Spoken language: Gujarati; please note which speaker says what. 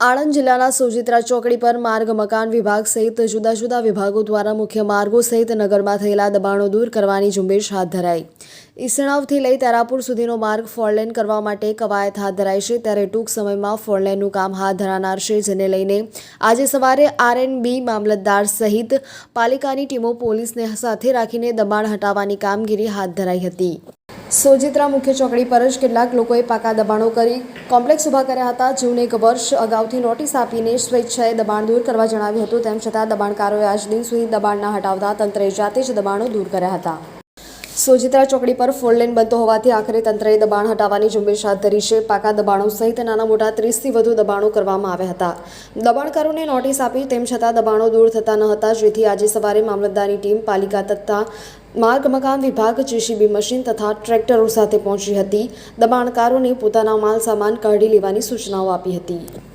Speaker 1: આણંદ જિલ્લાના સોજિત્રા ચોકડી પર માર્ગ મકાન વિભાગ સહિત જુદા જુદા વિભાગો દ્વારા મુખ્ય માર્ગો સહિત નગરમાં થયેલા દબાણો દૂર કરવાની ઝુંબેશ હાથ ધરાઈ। ઈસણાવથી લઈ તારાપુર સુધીનો માર્ગ ફોરલેન કરવા માટે કવાયત હાથ ધરાઈ છે, ત્યારે ટૂંક સમયમાં ફોરલેનનું કામ હાથ ધરાનાર છે, જેને લઈને આજે સવારે આરએનબી મામલતદાર સહિત પાલિકાની ટીમો પોલીસને સાથે રાખીને દબાણ હટાવવાની કામગીરી હાથ ધરાઈ હતી। સોજિત્રા મુખ્ય ચોકડી પર જ કેટલાક લોકોએ પાકા દબાણો કરી કોમ્પ્લેક્સ ઊભા કર્યા હતા, જેઓને એક વર્ષ અગાઉથી નોટિસ આપીને સ્વેચ્છાએ દબાણ દૂર કરવા જણાવ્યું હતું। તેમ છતાં દબાણકારોએ આજ દિન સુધી દબાણ ન હટાવતા તંત્રએ જાતે જ દબાણો દૂર કર્યા હતા। સોજિત્રા ચોકડી પર ફોરલેન બનતો હોવાથી આખરે તંત્રએ દબાણ હટાવવાની ઝુંબેશ હાથ ધરી છે। પાકા દબાણો સહિત નાના મોટા 30થી વધુ દબાણો કરવામાં આવ્યા હતા। દબાણકારોને નોટિસ આપી તેમ છતાં દબાણો દૂર થતા ન હતા, જેથી આજે સવારે મામલતદારની ટીમ પાલિકા તથા માર્ગ મકાન વિભાગ જેસીબી મશીન તથા ટ્રેક્ટરો સાથે પહોંચી હતી। દબાણકારોને પોતાના માલ સામાન કાઢી લેવાની સૂચનાઓ આપી હતી।